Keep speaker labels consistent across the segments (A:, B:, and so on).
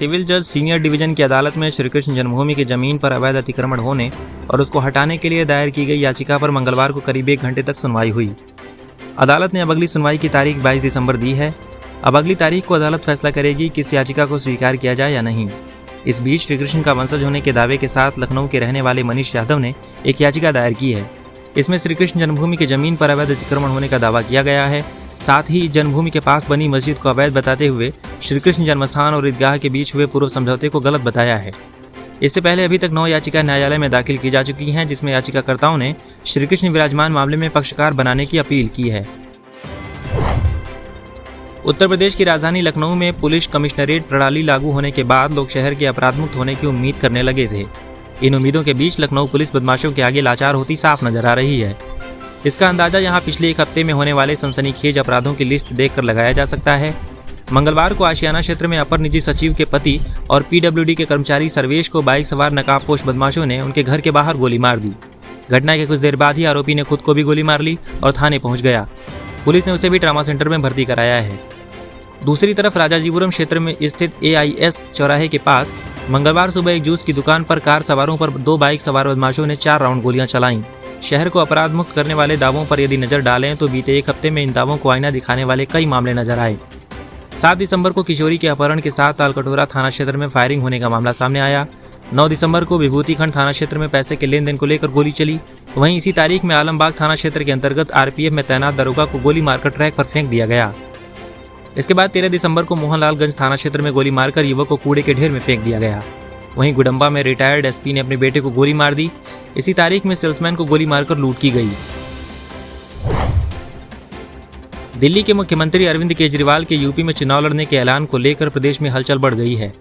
A: Civil जज senior division की अदालत में श्री कृष्ण जन्मभूमि की जमीन पर अवैध अतिक्रमण होने और उसको हटाने के लिए दायर की गई याचिका पर मंगलवार को करीब 1 घंटे तक सुनवाई हुई। अदालत ने अब अगली सुनवाई की तारीख 22 दिसंबर दी है। अब अगली तारीख को अदालत फैसला करेगी कि इस याचिका को स्वीकार किया जाए या नहीं। इस बीच श्री कृष्ण का वंशज होने के दावे के साथ लखनऊ के रहने वाले मनीष यादव ने एक याचिका दायर की है। इसमें श्री कृष्ण जन्मभूमि की जमीन पर अवैध अतिक्रमण होने का दावा किया गया है। साथ ही जन्मभूमि के पास बनी मस्जिद को अवैध बताते हुए श्री कृष्ण जन्मस्थान और ईदगाह के बीच हुए पूर्व समझौते को गलत बताया है। इससे पहले अभी तक 9 याचिका न्यायालय में दाखिल की जा चुकी हैं, जिसमें याचिकाकर्ताओं ने श्री कृष्ण विराजमान मामले में पक्षकार बनाने की अपील की है। उत्तर प्रदेश की राजधानी लखनऊ में पुलिस कमिश्नरेट प्रणाली लागू होने के बाद लोग शहर के अपराध मुक्त होने की उम्मीद करने लगे थे। इन उम्मीदों के बीच लखनऊ पुलिस बदमाशों के आगे लाचार होती साफ नजर आ रही है। इसका अंदाजा यहां पिछले 1 हफ्ते में होने वाले सनसनीखेज अपराधों की लिस्ट देखकर लगाया जा सकता है। मंगलवार को आशियाना क्षेत्र में अपर निजी सचिव के पति और पीडब्ल्यूडी के कर्मचारी सर्वेश को बाइक सवार नकाबपोश बदमाशों ने उनके घर के बाहर गोली मार दी। घटना के कुछ देर बाद ही आरोपी ने खुद को भी गोली मार ली और थाने पहुंच गया। पुलिस ने उसे भी ट्रामा सेंटर में भर्ती कराया है। दूसरी तरफ राजाजीपुरम क्षेत्र में स्थित AIS चौराहे के पास मंगलवार सुबह एक जूस की दुकान पर कार सवारों पर 2 बाइक सवार बदमाशों ने 4 राउंड गोलियां चलाईं। शहर को अपराध मुक्त करने वाले दावों पर यदि नजर डालें तो बीते 1 हफ्ते में इन दावों को आईना दिखाने वाले कई मामले नजर आए। 7 दिसंबर को किशोरी के अपहरण के साथ तालकटोरा थाना क्षेत्र में फायरिंग होने का मामला सामने आया। 9 दिसंबर को विभूतिखंड थाना क्षेत्र में पैसे के लेन देन को लेकर गोली चली। वहीं इसी तारीख में आलमबाग थाना क्षेत्र के अंतर्गत RPF में तैनात दरोगा को गोली मारकर ट्रैक पर फेंक दिया गया। इसके बाद 13 दिसंबर को मोहनलालगंज थाना क्षेत्र में गोली मारकर युवक को कूड़े के ढेर में फेंक दिया गया। वहीं गुडम्बा में रिटायर्ड SP ने अपने बेटे को गोली मार दी। इसी तारीख में सेल्समैन को गोली मारकर लूट की गई। दिल्ली के मुख्यमंत्री अरविंद केजरीवाल के यूपी में चुनाव लड़ने के ऐलान को लेकर प्रदेश में हलचल बढ़ गई है।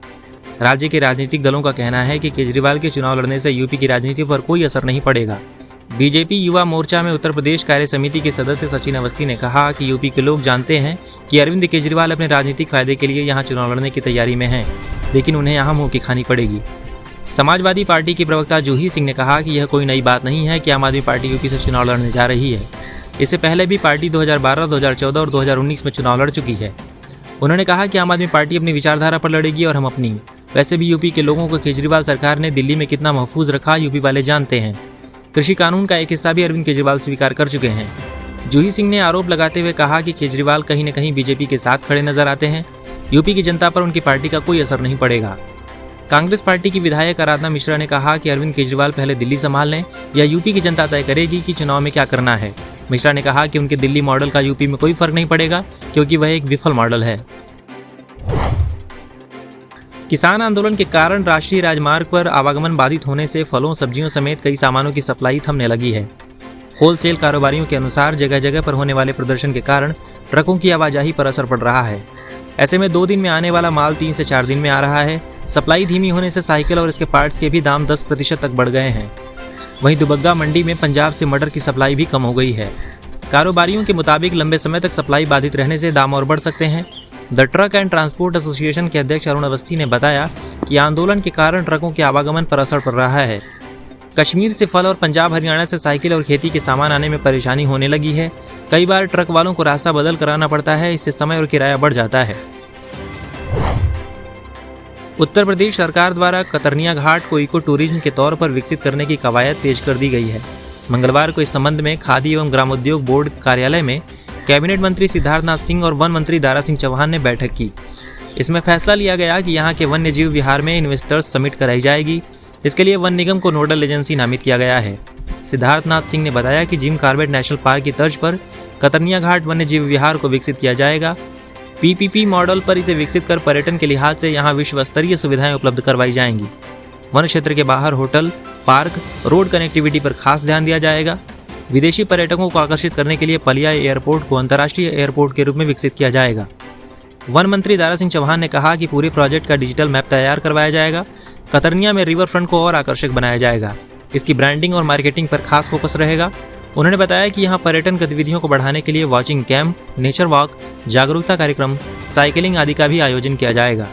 A: राज्य के राजनीतिक दलों का कहना है कि केजरीवाल के चुनाव लड़ने से यूपी की राजनीति पर कोई असर नहीं पड़ेगा। बीजेपी युवा मोर्चा में उत्तर प्रदेश कार्य समिति के सदस्य सचिन अवस्थी ने कहा कि यूपी के लोग जानते हैं कि अरविंद केजरीवाल अपने राजनीतिक फायदे के लिए यहां चुनाव लड़ने की तैयारी में हैं, लेकिन उन्हें यहां मुंह की खानी पड़ेगी। समाजवादी पार्टी की प्रवक्ता जूही सिंह ने कहा कि यह कोई नई बात नहीं है कि आम आदमी पार्टी यूपी से चुनाव लड़ने जा रही है। इससे पहले भी पार्टी 2012, 2014 और 2019 में चुनाव लड़ चुकी है। उन्होंने कहा कि आम आदमी पार्टी अपनी विचारधारा पर लड़ेगी और हम अपनी। वैसे भी यूपी के लोगों को केजरीवाल सरकार ने दिल्ली में कितना महफूज रखा यूपी वाले जानते हैं। कृषि कानून का एक हिस्सा भी अरविंद केजरीवाल स्वीकार कर चुके हैं। जूही सिंह ने आरोप लगाते हुए कहा कि केजरीवाल कहीं न कहीं बीजेपी के साथ खड़े नजर आते हैं। यूपी की जनता पर उनकी पार्टी का कोई असर नहीं पड़ेगा। कांग्रेस पार्टी की विधायक आराधना मिश्रा ने कहा कि अरविंद केजरीवाल पहले दिल्ली संभाल लें या यूपी की जनता तय करेगी कि चुनाव में क्या करना है। मिश्रा ने कहा कि उनके दिल्ली मॉडल का यूपी में कोई फर्क नहीं पड़ेगा, क्योंकि वह एक विफल मॉडल है। किसान आंदोलन के कारण राष्ट्रीय राजमार्ग पर आवागमन बाधित होने से फलों, सब्जियों समेत कई सामानों की सप्लाई थमने लगी है। होलसेल कारोबारियों के अनुसार जगह जगह पर होने वाले प्रदर्शन के कारण ट्रकों की आवाजाही पर असर पड़ रहा है। ऐसे में 2 दिन में आने वाला माल 3 से 4 दिन में आ रहा है। सप्लाई धीमी होने से साइकिल और इसके पार्ट्स के भी दाम 10% तक बढ़ गए हैं। वहीं दुबग्गा मंडी में पंजाब से मटर की सप्लाई भी कम हो गई है। कारोबारियों के मुताबिक लंबे समय तक सप्लाई बाधित रहने से दाम और बढ़ सकते हैं। The truck and transport association के अध्यक्ष अरुण अवस्थी ने बताया कि आंदोलन के कारण ट्रकों के आवागमन पर असर पड़ रहा है। कश्मीर से फल और पंजाब हरियाणा से साइकिल और खेती के सामान आने में परेशानी होने लगी है। कई बार ट्रक वालों को रास्ता बदल कराना पड़ता है, इससे समय और किराया बढ़ जाता है। उत्तर प्रदेश सरकार द्वारा कतरनिया घाट को इको टूरिज्म के तौर पर विकसित करने की कवायद तेज कर दी गई है। मंगलवार को इस संबंध में खादी एवं ग्रामोद्योग बोर्ड कार्यालय में कैबिनेट मंत्री सिद्धार्थनाथ सिंह और वन मंत्री दारा सिंह चौहान ने बैठक की। इसमें फैसला लिया गया कि यहाँ के वन्य जीव विहार में इन्वेस्टर्स समिट कराई जाएगी। इसके लिए वन निगम को नोडल एजेंसी नामित किया गया है। सिद्धार्थनाथ सिंह ने बताया कि जिम कॉर्बेट नेशनल पार्क की तर्ज पर कतरनिया घाट वन्य जीव विहार को विकसित किया जाएगा। PPP मॉडल पर इसे विकसित कर पर्यटन के लिहाज से यहाँ विश्व स्तरीय सुविधाएं उपलब्ध करवाई जाएंगी। वन क्षेत्र के बाहर होटल, पार्क, रोड कनेक्टिविटी पर खास ध्यान दिया जाएगा। विदेशी पर्यटकों को आकर्षित करने के लिए पलिया एयरपोर्ट को अंतर्राष्ट्रीय एयरपोर्ट के रूप में विकसित किया जाएगा। वन मंत्री दारा सिंह चौहान ने कहा कि पूरे प्रोजेक्ट का डिजिटल मैप तैयार करवाया जाएगा। कतरनिया में रिवर फ्रंट को और आकर्षक बनाया जाएगा। इसकी ब्रांडिंग और मार्केटिंग पर खास फोकस रहेगा। उन्होंने बताया कि यहाँ पर्यटन गतिविधियों को बढ़ाने के लिए वॉचिंग कैंप, नेचर वॉक, जागरूकता कार्यक्रम, साइकिलिंग आदि का भी आयोजन किया जाएगा।